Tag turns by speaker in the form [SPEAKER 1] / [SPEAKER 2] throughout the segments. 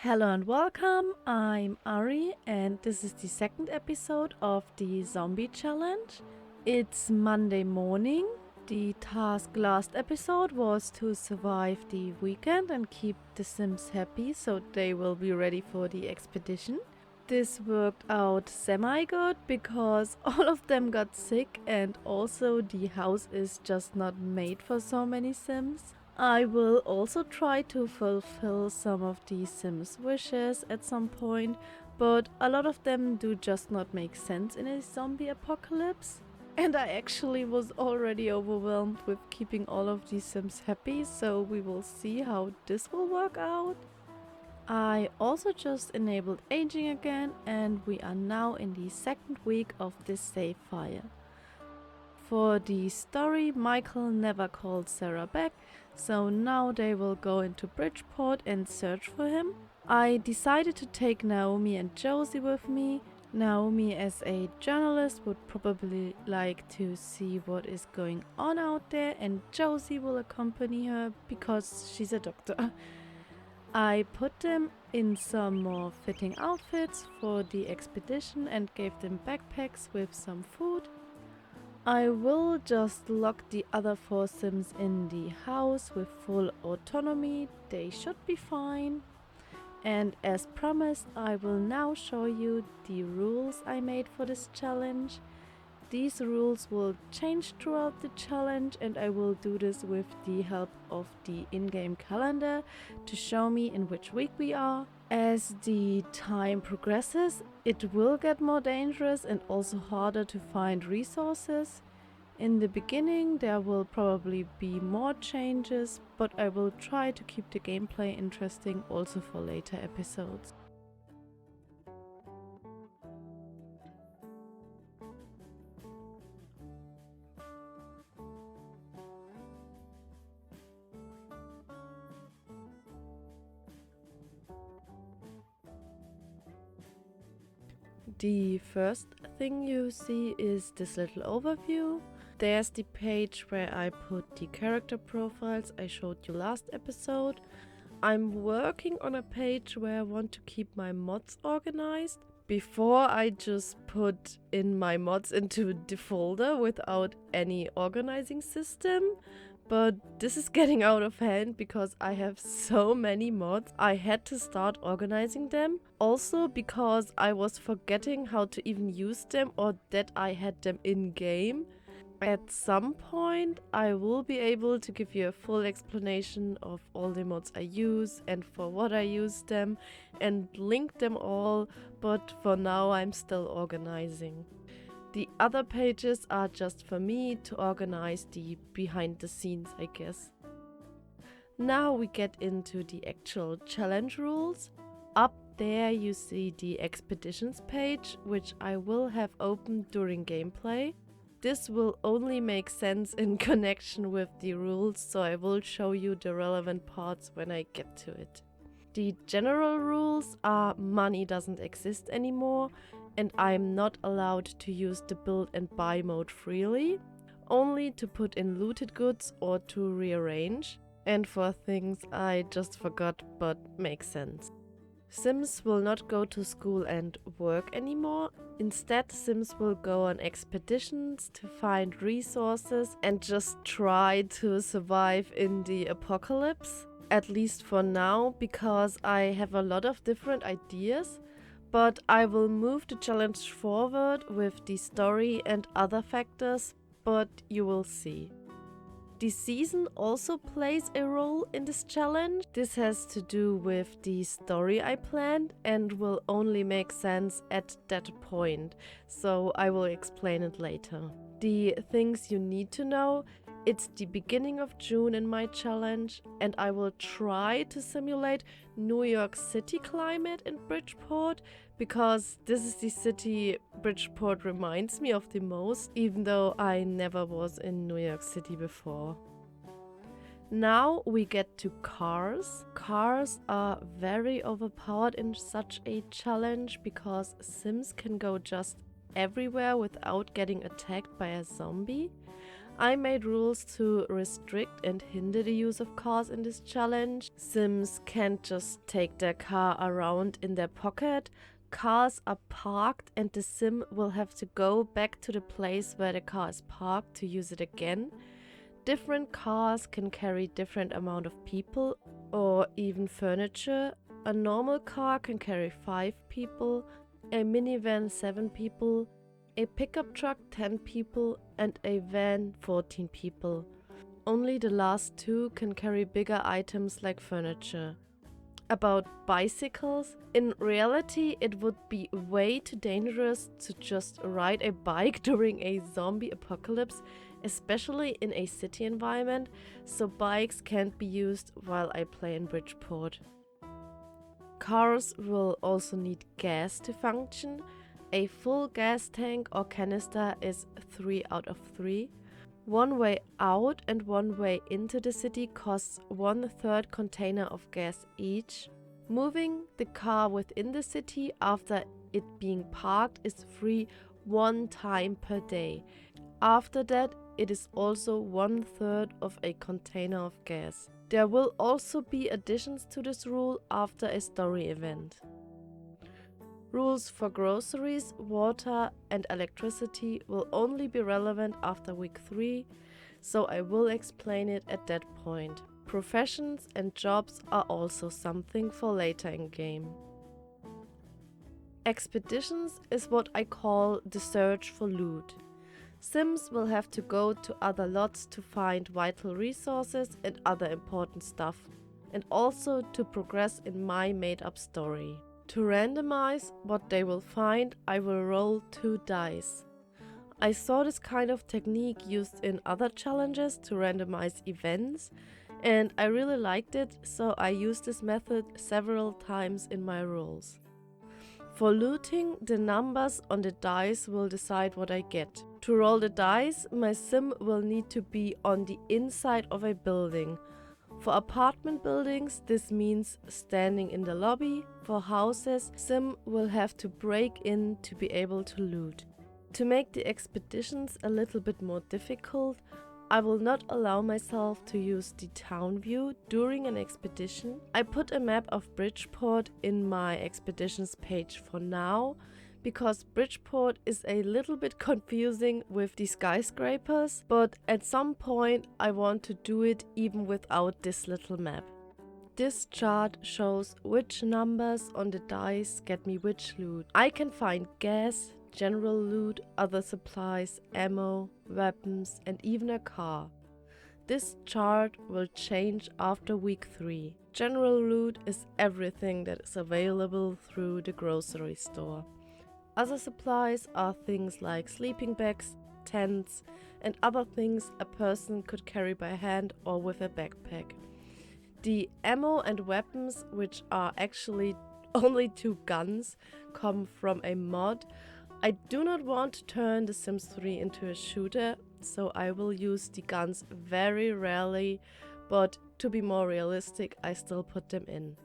[SPEAKER 1] Hello and welcome, I'm Ari and this is the second episode of the Zombie Challenge. It's Monday morning. The task last episode was to survive the weekend and keep the Sims happy so they will be ready for the expedition. This worked out semi-good because all of them got sick and also the house is just not made for so many Sims. I will also try to fulfill some of the Sims' wishes at some point, but a lot of them do just not make sense in a zombie apocalypse. And I actually was already overwhelmed with keeping all of these Sims happy, so we will see how this will work out. I also just enabled aging again and we are now in the second week of this save file. For the story, Michael never called Sarah back, so now they will go into Bridgeport and search for him. I decided to take Naomi and Josie with me. Naomi, as a journalist, would probably like to see what is going on out there, and Josie will accompany her because she's a doctor. I put them in some more fitting outfits for the expedition and gave them backpacks with some food. I will just lock the other 4 Sims in the house with full autonomy, they should be fine. And as promised, I will now show you the rules I made for this challenge. These rules will change throughout the challenge and I will do this with the help of the in-game calendar to show me in which week we are. As the time progresses, it will get more dangerous and also harder to find resources. In the beginning there will probably be more changes, but I will try to keep the gameplay interesting also for later episodes. The first thing you see is this little overview. There's the page where I put the character profiles I showed you last episode. I'm working on a page where I want to keep my mods organized. Before I just put in my mods into the folder without any organizing system. But this is getting out of hand because I have so many mods. I had to start organizing them. Also because I was forgetting how to even use them or that I had them in game. At some point I will be able to give you a full explanation of all the mods I use and for what I use them and link them all, but for now I'm still organizing. The other pages are just for me to organize the behind the scenes, I guess. Now we get into the actual challenge rules. Up there you see the expeditions page, which I will have opened during gameplay. This will only make sense in connection with the rules, so I will show you the relevant parts when I get to it. The general rules are money doesn't exist anymore and I'm not allowed to use the build and buy mode freely, only to put in looted goods or to rearrange, and for things I just forgot but make sense. Sims will not go to school and work anymore. Instead, Sims will go on expeditions to find resources and just try to survive in the apocalypse. At least for now, because I have a lot of different ideas, but I will move the challenge forward with the story and other factors, but you will see. The season also plays a role in this challenge. This has to do with the story I planned and will only make sense at that point, so I will explain it later. The things you need to know: it's the beginning of June in my challenge and I will try to simulate New York City climate in Bridgeport because this is the city Bridgeport reminds me of the most, even though I never was in New York City before. Now we get to cars. Cars are very overpowered in such a challenge because Sims can go just everywhere without getting attacked by a zombie. I made rules to restrict and hinder the use of cars in this challenge. Sims can't just take their car around in their pocket. Cars are parked and the sim will have to go back to the place where the car is parked to use it again. Different cars can carry different amount of people or even furniture. A normal car can carry 5 people, a minivan 7 people, a pickup truck 10 people and a van 14 people. Only the last 2 can carry bigger items like furniture. About bicycles, in reality it would be way too dangerous to just ride a bike during a zombie apocalypse, especially in a city environment, so bikes can't be used while I play in Bridgeport. Cars will also need gas to function. A full gas tank or canister is 3 out of 3. One way out and one way into the city costs 1/3 container of gas each. Moving the car within the city after it being parked is free 1 time per day. After that, it is also 1/3 of a container of gas. There will also be additions to this rule after a story event. Rules for groceries, water and electricity will only be relevant after week 3, so I will explain it at that point. Professions and jobs are also something for later in game. Expeditions is what I call the search for loot. Sims will have to go to other lots to find vital resources and other important stuff, and also to progress in my made-up story. To randomize what they will find, I will roll 2 dice. I saw this kind of technique used in other challenges to randomize events, and I really liked it, so I used this method several times in my rolls. For looting, the numbers on the dice will decide what I get. To roll the dice, my sim will need to be on the inside of a building. For apartment buildings, this means standing in the lobby. For houses, sim will have to break in to be able to loot. To make the expeditions a little bit more difficult, I will not allow myself to use the town view during an expedition. I put a map of Bridgeport in my expeditions page for now, because Bridgeport is a little bit confusing with the skyscrapers, but at some point I want to do it even without this little map. This chart shows which numbers on the dice get me which loot. I can find gas, general loot, other supplies, ammo, weapons and even a car. This chart will change after week 3. General loot is everything that is available through the grocery store. Other supplies are things like sleeping bags, tents and other things a person could carry by hand or with a backpack. The ammo and weapons, which are actually only 2 guns, come from a mod. I do not want to turn The Sims 3 into a shooter, so I will use the guns very rarely, but to be more realistic, I still put them in.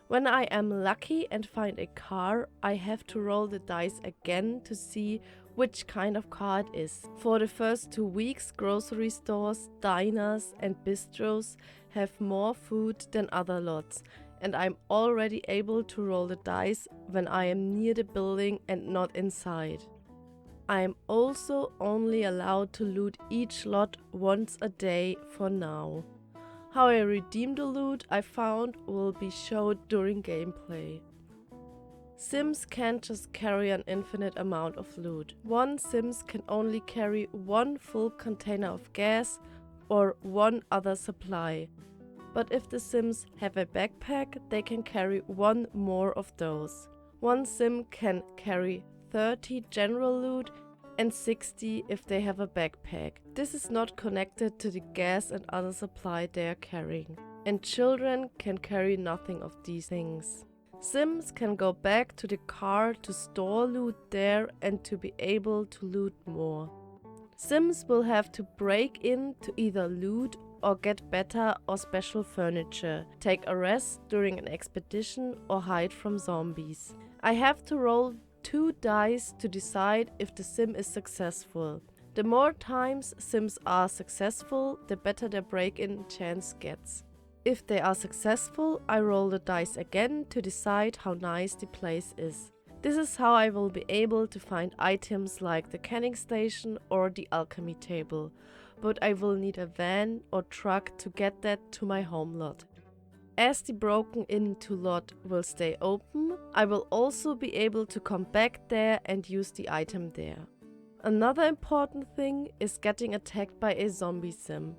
[SPEAKER 1] When I am lucky and find a car, I have to roll the dice again to see which kind of car it is. For the first 2 weeks, grocery stores, diners and bistros have more food than other lots, and I'm already able to roll the dice when I am near the building and not inside. I am also only allowed to loot each lot once a day for now. How I redeem the loot I found will be showed during gameplay. Sims can't just carry an infinite amount of loot. One Sims can only carry 1 full container of gas or 1 other supply. But if the Sims have a backpack, they can carry 1 more of those. One Sim can carry 30 general loot and 60 if they have a backpack. This is not connected to the gas and other supply they are carrying. And children can carry nothing of these things. Sims can go back to the car to store loot there and to be able to loot more. Sims will have to break in to either loot or get better or special furniture, take a rest during an expedition or hide from zombies. I have to roll 2 dice to decide if the sim is successful. The more times Sims are successful, the better their break-in chance gets. If they are successful, I roll the dice again to decide how nice the place is. This is how I will be able to find items like the canning station or the alchemy table, but I will need a van or truck to get that to my home lot. As the broken into lot will stay open, I will also be able to come back there and use the item there. Another important thing is getting attacked by a zombie sim.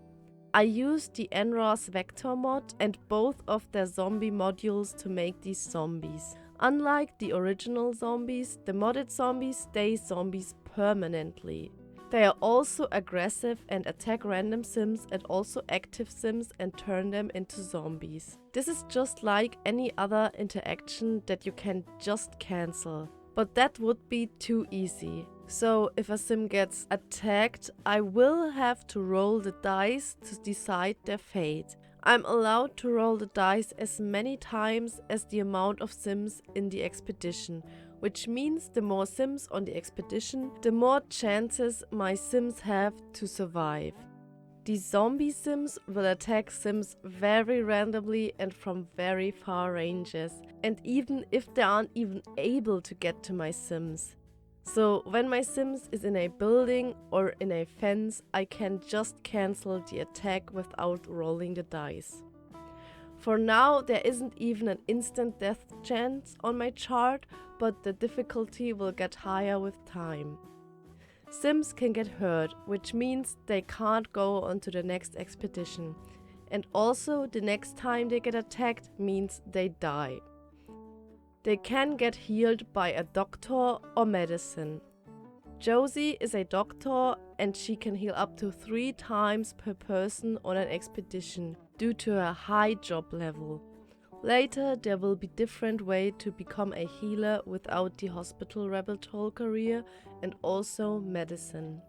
[SPEAKER 1] I used the NROS Vector mod and both of their zombie modules to make these zombies. Unlike the original zombies, the modded zombies stay zombies permanently. They are also aggressive and attack random sims and also active sims and turn them into zombies. This is just like any other interaction that you can just cancel. But that would be too easy. So if a sim gets attacked, I will have to roll the dice to decide their fate. I'm allowed to roll the dice as many times as the amount of sims in the expedition, which means the more sims on the expedition, the more chances my sims have to survive. The zombie sims will attack sims very randomly and from very far ranges, and even if they aren't even able to get to my sims. So when my sims is in a building or in a fence, I can just cancel the attack without rolling the dice. For now, there isn't even an instant death chance on my chart, but the difficulty will get higher with time. Sims can get hurt, which means they can't go on to the next expedition. And also, the next time they get attacked means they die. They can get healed by a doctor or medicine. Josie is a doctor and she can heal up to 3 times per person on an expedition due to her high job level. Later there will be different ways to become a healer without the hospital rabbit hole career and also medicine.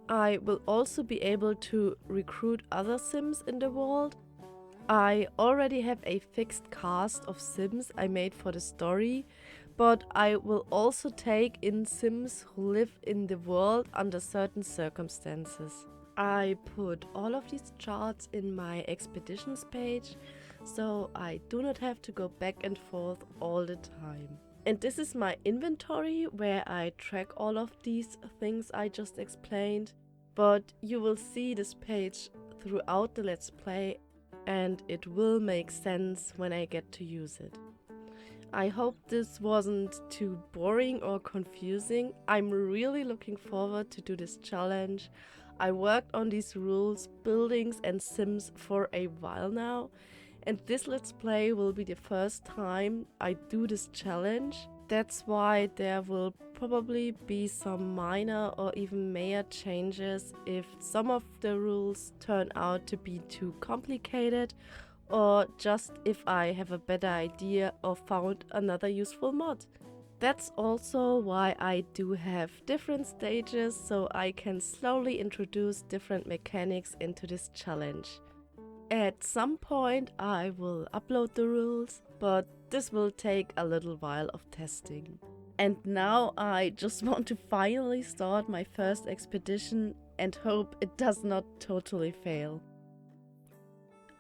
[SPEAKER 1] I will also be able to recruit other sims in the world. I already have a fixed cast of sims I made for the story, but I will also take in sims who live in the world under certain circumstances. I put all of these charts in my expeditions page, so I do not have to go back and forth all the time. And this is my inventory where I track all of these things I just explained, but you will see this page throughout the Let's Play and it will make sense when I get to use it. I hope this wasn't too boring or confusing. I'm really looking forward to do this challenge. I worked on these rules, buildings and sims for a while now, and this Let's Play will be the first time I do this challenge. That's why there will probably be some minor or even major changes if some of the rules turn out to be too complicated, or just if I have a better idea or found another useful mod. That's also why I do have different stages, so I can slowly introduce different mechanics into this challenge. At some point I will upload the rules, but this will take a little while of testing. And now I just want to finally start my first expedition and hope it does not totally fail.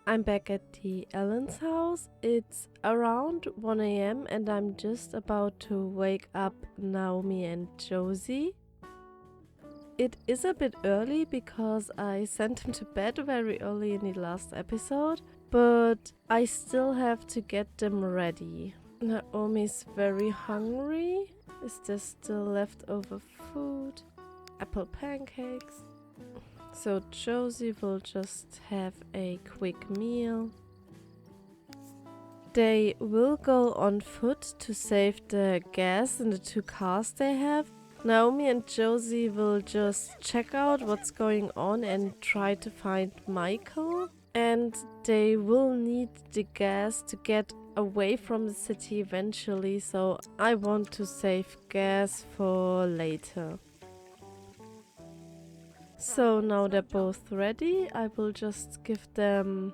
[SPEAKER 1] I'm back at the Ellen's house. It's around 1 AM and I'm just about to wake up Naomi and Josie. It is a bit early because I sent them to bed very early in the last episode, but I still have to get them ready. Naomi's very hungry. Is there still leftover food? Apple pancakes. So Josie will just have a quick meal. They will go on foot to save the gas in the 2 cars they have. Naomi and Josie will just check out what's going on and try to find Michael. And they will need the gas to get away from the city eventually, so I want to save gas for later. So now they're both ready. I will just give them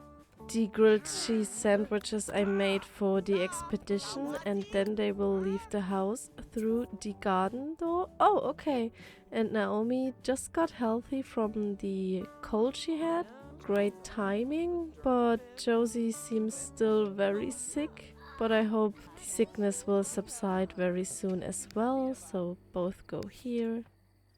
[SPEAKER 1] the grilled cheese sandwiches I made for the expedition, and then they will leave the house through the garden door. Oh, okay. And Naomi just got healthy from the cold she had. Great timing, but Josie seems still very sick. But I hope the sickness will subside very soon as well, so both go here.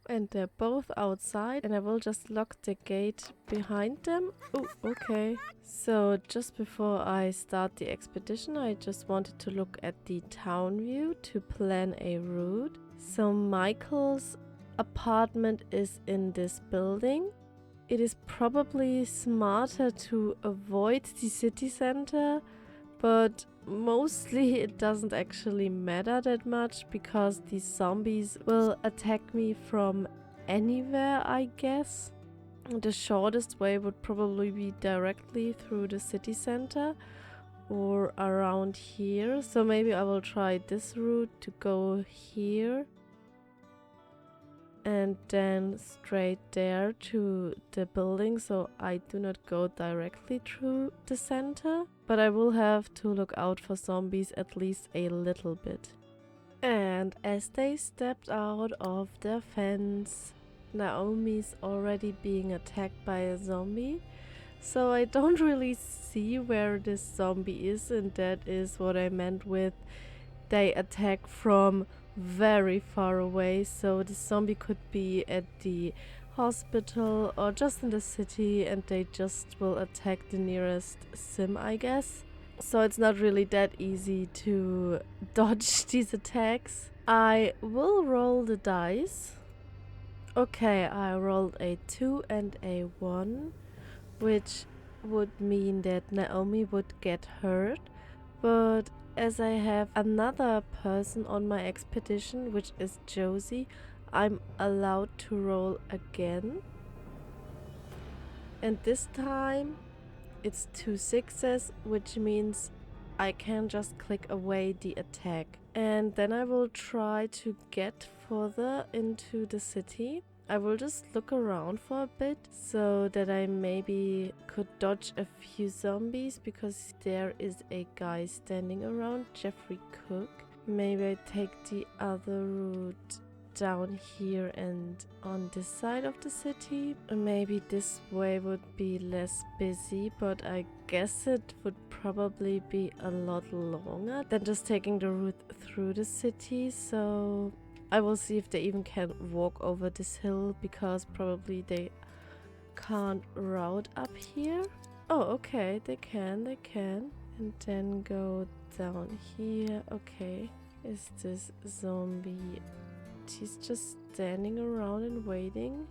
[SPEAKER 1] And they're both outside, and I will just lock the gate behind them. Oh, okay. So just before I start the expedition, I just wanted to look at the town view to plan a route. So Michael's apartment is in this building. It is probably smarter to avoid the city center, but mostly it doesn't actually matter that much because the zombies will attack me from anywhere, I guess. The shortest way would probably be directly through the city center or around here. So maybe I will try this route to go here and then straight there to the building, so I do not go directly through the center. But I will have to look out for zombies at least a little bit. And as they stepped out of their fence, Naomi's already being attacked by a zombie. So I don't really see where this zombie is, and that is what I meant with they attack from very far away. So the zombie could be at the hospital or just in the city, and they just will attack the nearest sim, I guess. So it's not really that easy to dodge these attacks. I will roll the dice. Okay, I rolled a 2 and a 1, which would mean that Naomi would get hurt, but as I have another person on my expedition, which is Josie, I'm allowed to roll again. And this time it's 2 6s, which means I can just click away the attack. And then I will try to get further into the city. I will just look around for a bit so that I maybe could dodge a few zombies, because there is a guy standing around, Jeffrey Cook. Maybe I take the other route down here and on this side of the city. Maybe this way would be less busy, but I guess it would probably be a lot longer than just taking the route through the city. So I will see if they even can walk over this hill, because probably they can't route up here. Oh, okay, they can. And then go down here. Okay, is this zombie? She's just standing around and waiting.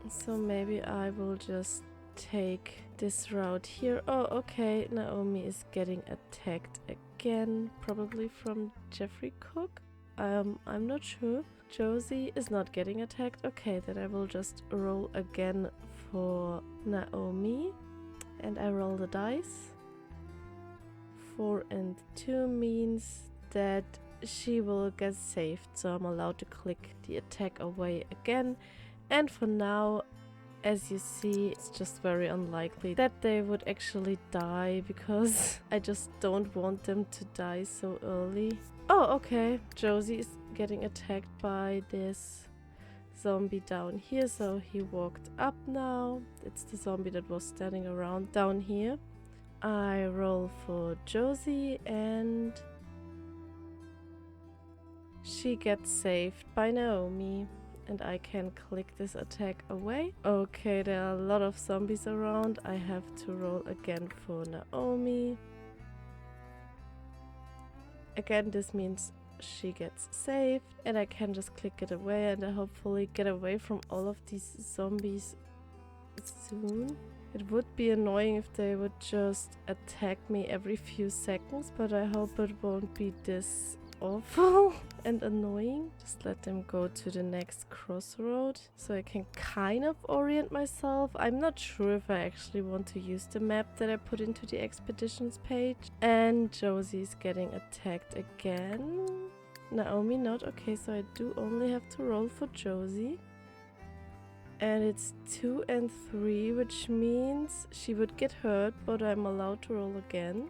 [SPEAKER 1] So maybe I will just take this route here. Oh, okay, Naomi is getting attacked again, probably from Jeffrey Cook. I'm not sure. Josie is not getting attacked. Okay, then I will just roll again for Naomi. And I roll the dice. 4 and 2 means that she will get saved. So I'm allowed to click the attack away again. And for now, as you see, it's just very unlikely that they would actually die, because I just don't want them to die so early. Oh, okay. Josie is getting attacked by this zombie down here, so he walked up now. It's the zombie that was standing around down here. I roll for Josie and she gets saved by Naomi. And I can click this attack away. Okay, there are a lot of zombies around. I have to roll again for Naomi. Again, this means she gets saved. And I can just click it away and I hopefully get away from all of these zombies soon. It would be annoying if they would just attack me every few seconds, but I hope it won't be this awful and annoying. Just let them go to the next crossroad so I can kind of orient myself. I'm not sure if I actually want to use the map that I put into the expeditions page. And Josie's getting attacked again. Naomi not. Okay, so I do only have to roll for Josie. And it's 2 and 3, which means she would get hurt, but I'm allowed to roll again.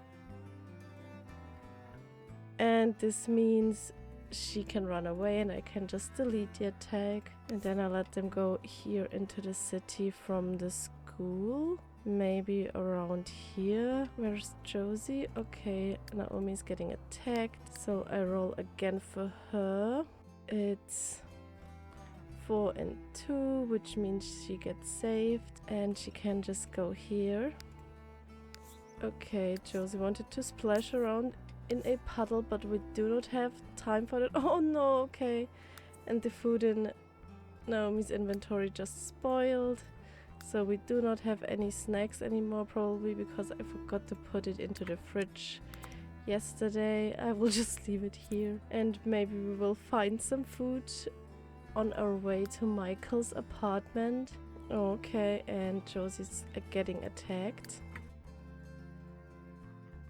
[SPEAKER 1] And this means she can run away and I can just delete the attack. And then I let them go here into the city from the school. Maybe around here. Where's Josie? Okay, Naomi's getting attacked. So I roll again for her. It's 4 and 2, which means she gets saved. And she can just go here. Okay, Josie wanted to splash around in a puddle, but we do not have time for that. Oh no, okay. And the food in Naomi's inventory just spoiled. So we do not have any snacks anymore, probably because I forgot to put it into the fridge yesterday. I will just leave it here. And maybe we will find some food on our way to Michael's apartment. Okay, and Josie's getting attacked.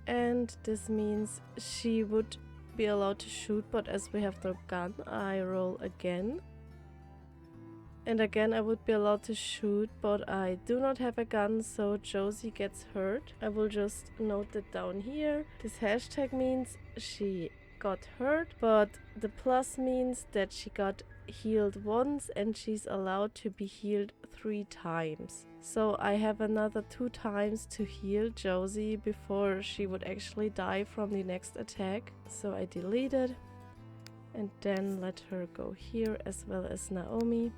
[SPEAKER 1] And this means she would be allowed to shoot, but as we have no gun, I roll again. And again I would be allowed to shoot, but I do not have a gun, so Josie gets hurt. I will just note it down here. This hashtag means she got hurt, but the plus means that she got healed once and she's allowed to be healed 3 times. So I have another 2 times to heal Josie before she would actually die from the next attack. So I delete it and then let her go here as well as Naomi.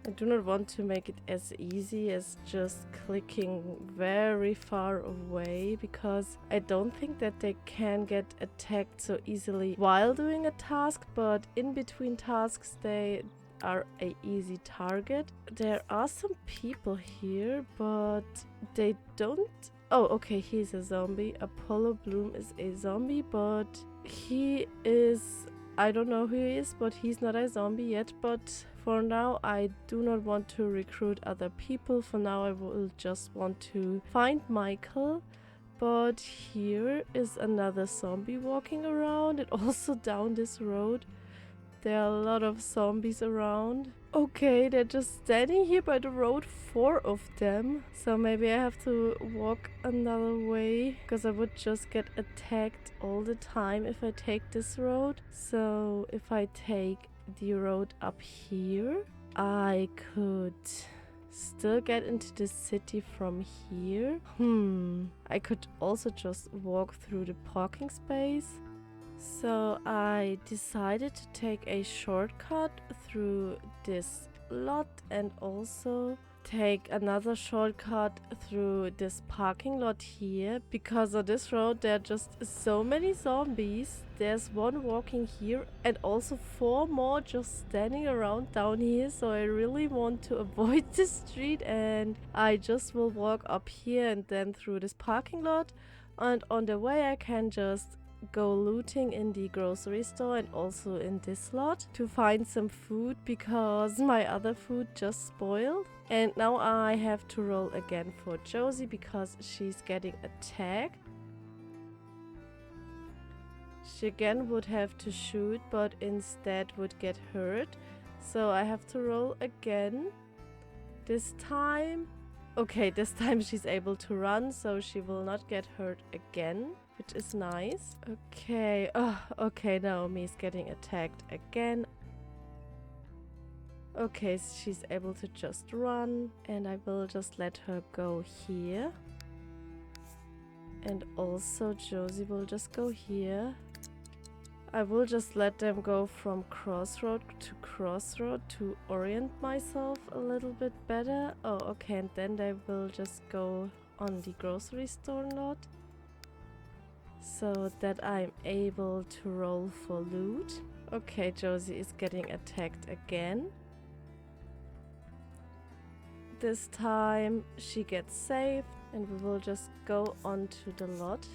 [SPEAKER 1] I do not want to make it as easy as just clicking very far away, because I don't think that they can get attacked so easily while doing a task, but in between tasks they are a easy target. There are some people here, but they don't... Oh, okay, he's a zombie. Apollo Bloom is a zombie, but he is... I don't know who he is, but he's not a zombie yet. But for now, I do not want to recruit other people. For now, I will just want to find Michael. But here is another zombie walking around, and also down this road there are a lot of zombies around. Okay, they're just standing here by the road, 4 of them. So maybe I have to walk another way, because I would just get attacked all the time if I take this road. So if I take the road up here, I could still get into the city from here. I could also just walk through the parking space. So I decided to take a shortcut through this lot and also take another shortcut through this parking lot here, because on this road there are just so many zombies. There's 1 walking here and also 4 more just standing around down here, so I really want to avoid this street, and I just will walk up here and then through this parking lot, and on the way I can just go looting in the grocery store and also in this lot to find some food, because my other food just spoiled. And now I have to roll again for Josie because she's getting attacked. She again would have to shoot, but instead would get hurt. So I have to roll again. This time... Okay, this time she's able to run, so she will not get hurt again, which is nice. Okay, okay, Naomi's getting attacked again. Okay, so she's able to just run, and I will just let her go here. And also Josie will just go here. I will just let them go from crossroad to crossroad to orient myself a little bit better. Oh, okay, and then they will just go on the grocery store lot, so that I'm able to roll for loot. Okay, Josie is getting attacked again. This time she gets saved, and we will just go onto the lot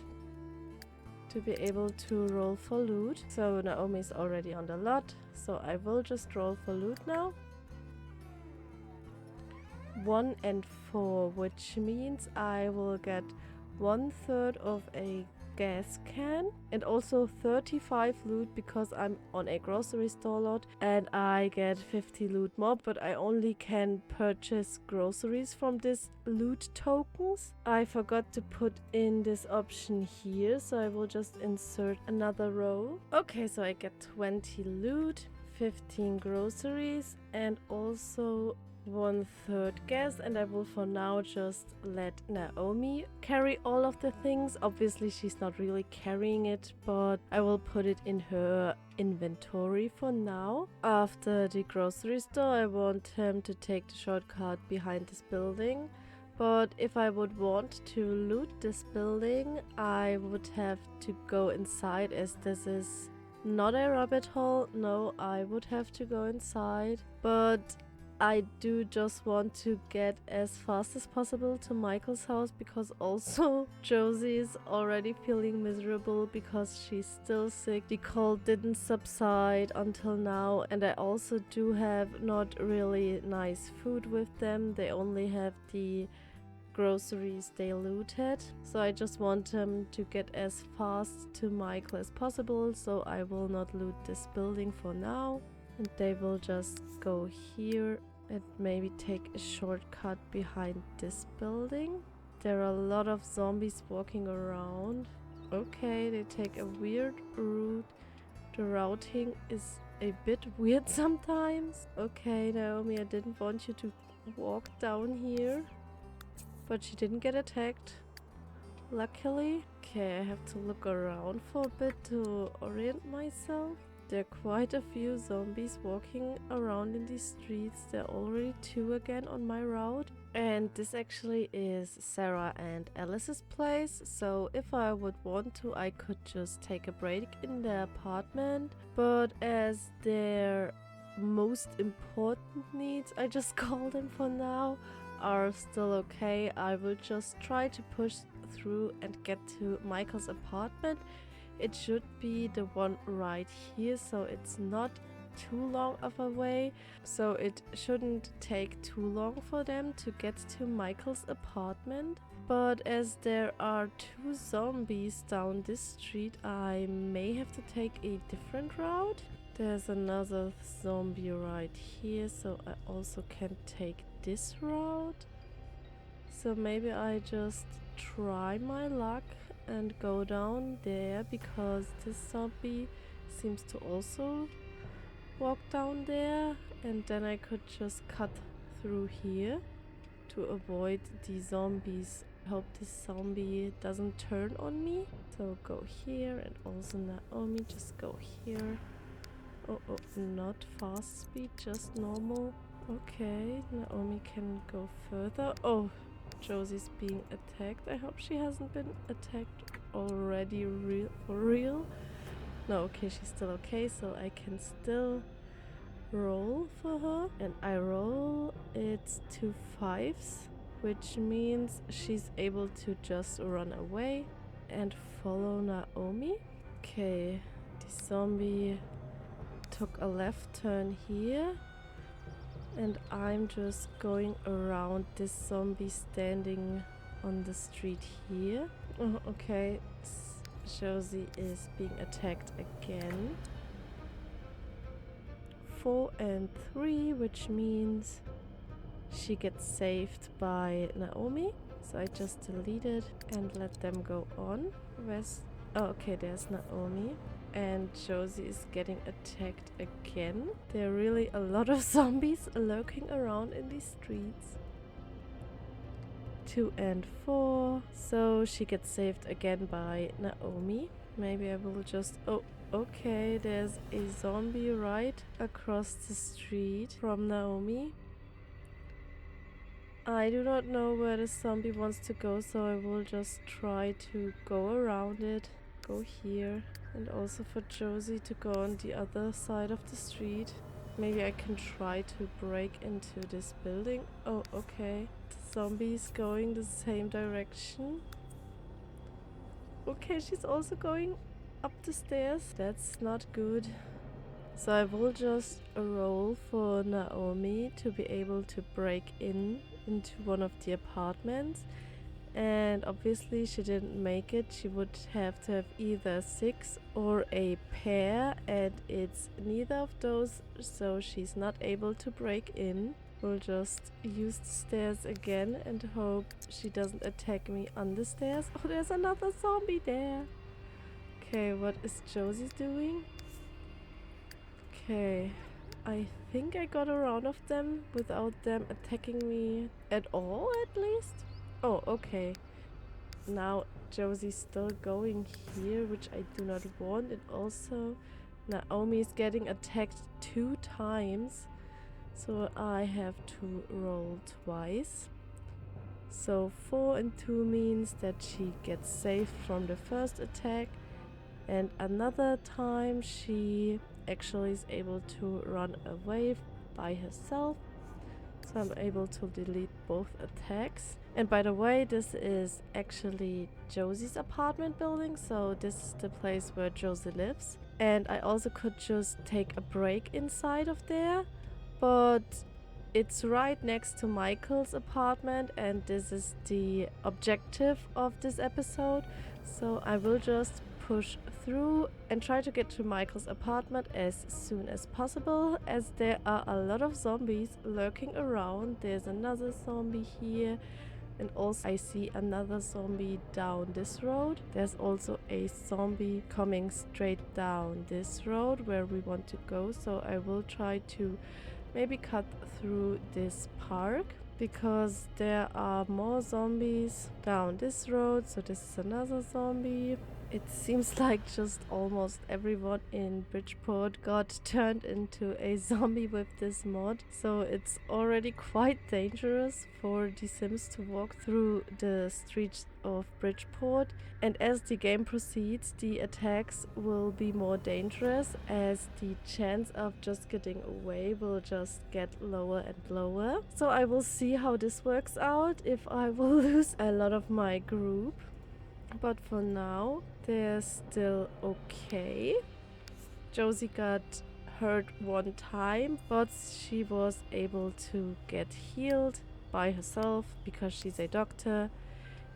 [SPEAKER 1] to be able to roll for loot. So Naomi is already on the lot, so I will just roll for loot now. 1 and 4, which means I will get 1/3 of a gas can and also 35 loot because I'm on a grocery store lot and I get 50 loot more, but I only can purchase groceries from this loot tokens. I forgot to put in this option here, so I will just insert another row. Okay, so I get 20 loot, 15 groceries and also 1/3 gas, and I will for now just let Naomi carry all of the things. Obviously she's not really carrying it, but I will put it in her inventory for now. After the grocery store, I want him to take the shortcut behind this building, but if I would want to loot this building, I would have to go inside, as this is not a rabbit hole. No, I would have to go inside, but I do just want to get as fast as possible to Michael's house, because also Josie is already feeling miserable because she's still sick. The cold didn't subside until now, and I also do have not really nice food with them. They only have the groceries they looted, so I just want them to get as fast to Michael as possible, so I will not loot this building for now. And they will just go here and maybe take a shortcut behind this building. There are a lot of zombies walking around. Okay, they take a weird route. The routing is a bit weird sometimes. Okay, Naomi, I didn't want you to walk down here, but she didn't get attacked, luckily. Okay, I have to look around for a bit to orient myself. There are quite a few zombies walking around in these streets. There are already 2 again on my route. And this actually is Sarah and Alice's place. So if I would want to, I could just take a break in their apartment. But as their most important needs, I just call them for now, are still okay, I will just try to push through and get to Michael's apartment. It should be the one right here, so it's not too long of a way, so it shouldn't take too long for them to get to Michael's apartment. But as there are 2 zombies down this street, I may have to take a different route. There's another zombie right here, so I also can take this route. So maybe I just try my luck and go down there, because this zombie seems to also walk down there, and then I could just cut through here to avoid the zombies. I hope this zombie doesn't turn on me. So go here, and also Naomi, just go here. Oh, not fast speed, just normal. Okay, Naomi can go further. Oh, Josie's being attacked. I hope she hasn't been attacked already for real. No, okay, she's still okay, so I can still roll for her. And I roll, it's 2 5s, which means she's able to just run away and follow Naomi. Okay, the zombie took a left turn here, and I'm just going around this zombie standing on the street here. Oh, okay, Josie is being attacked again. 4 and 3, which means she gets saved by Naomi. So I just delete it and let them go on. Oh, okay, there's Naomi. And Josie is getting attacked again. There are really a lot of zombies lurking around in these streets. 2 and 4. So she gets saved again by Naomi. Maybe I will just... Oh, okay, there's a zombie right across the street from Naomi. I do not know where the zombie wants to go, so I will just try to go around it. Go here. And also for Josie to go on the other side of the street. Maybe I can try to break into this building. Oh, okay. The zombie is going the same direction. Okay, she's also going up the stairs. That's not good. So I will just roll for Naomi to be able to break into one of the apartments. and obviously she didn't make it. She would have to have either 6 or a pair, and it's neither of those, so she's not able to break in. We'll just use the stairs again and hope she doesn't attack me on the stairs. Oh, there's another zombie there. Okay, what is Josie doing? Okay, I think I got a round of them without them attacking me at all, at least. Oh, okay. Now Josie's still going here, which I do not want. And also Naomi is getting attacked 2 times. So I have to roll twice. So 4 and 2 means that she gets saved from the first attack. And another time she actually is able to run away by herself. So I'm able to delete both attacks. And by the way, this is actually Josie's apartment building. So this is the place where Josie lives. And I also could just take a break inside of there. But it's right next to Michael's apartment, and this is the objective of this episode. So I will just push through and try to get to Michael's apartment as soon as possible, as there are a lot of zombies lurking around. There's another zombie here, and also I see another zombie down this road. There's also a zombie coming straight down this road where we want to go, so I will try to maybe cut through this park, because there are more zombies down this road. So this is another zombie. It seems like just almost everyone in Bridgeport got turned into a zombie with this mod. So it's already quite dangerous for the Sims to walk through the streets of Bridgeport. And as the game proceeds, the attacks will be more dangerous, as the chance of just getting away will just get lower and lower. So I will see how this works out, if I will lose a lot of my group. But for now, they're still okay. Josie got hurt 1 time, but she was able to get healed by herself because she's a doctor.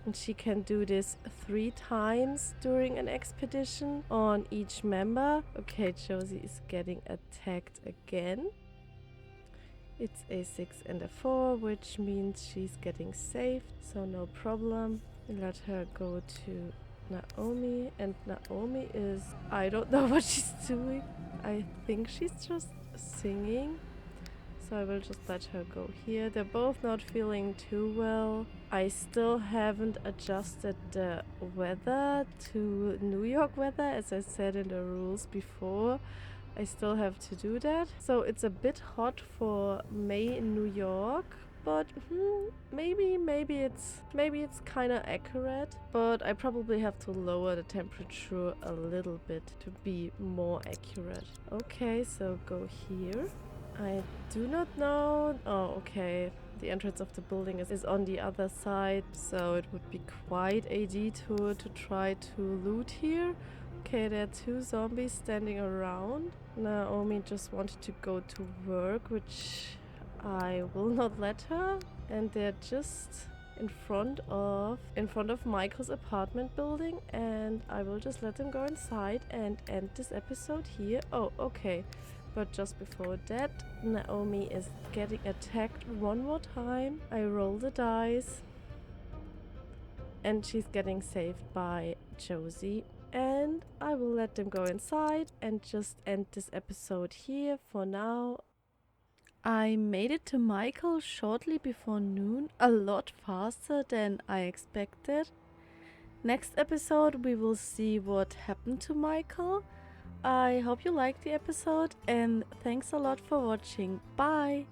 [SPEAKER 1] And she can do this 3 times during an expedition on each member. Okay, Josie is getting attacked again. It's a 6 and a 4, which means she's getting saved, so no problem. Let her go to Naomi, and Naomi is... I don't know what she's doing. I think she's just singing. So I will just let her go here. They're both not feeling too well. I still haven't adjusted the weather to New York weather, as I said in the rules before. I still have to do that. So it's a bit hot for May in New York, but maybe it's kind of accurate. But I probably have to lower the temperature a little bit to be more accurate. Okay, so go here. I do not know. Oh, okay. The entrance of the building is on the other side, so it would be quite a detour to try to loot here. Okay, there are 2 zombies standing around. Naomi just wanted to go to work, which I will not let her. And they're just in front of Michael's apartment building, and I will just let them go inside and end this episode here. Oh, okay. But just before that, Naomi is getting attacked 1 more time. I roll the dice, and she's getting saved by Josie. And I will let them go inside and just end this episode here for now. I made it to Michael shortly before noon, a lot faster than I expected. Next episode we will see what happened to Michael. I hope you liked the episode, and thanks a lot for watching. Bye!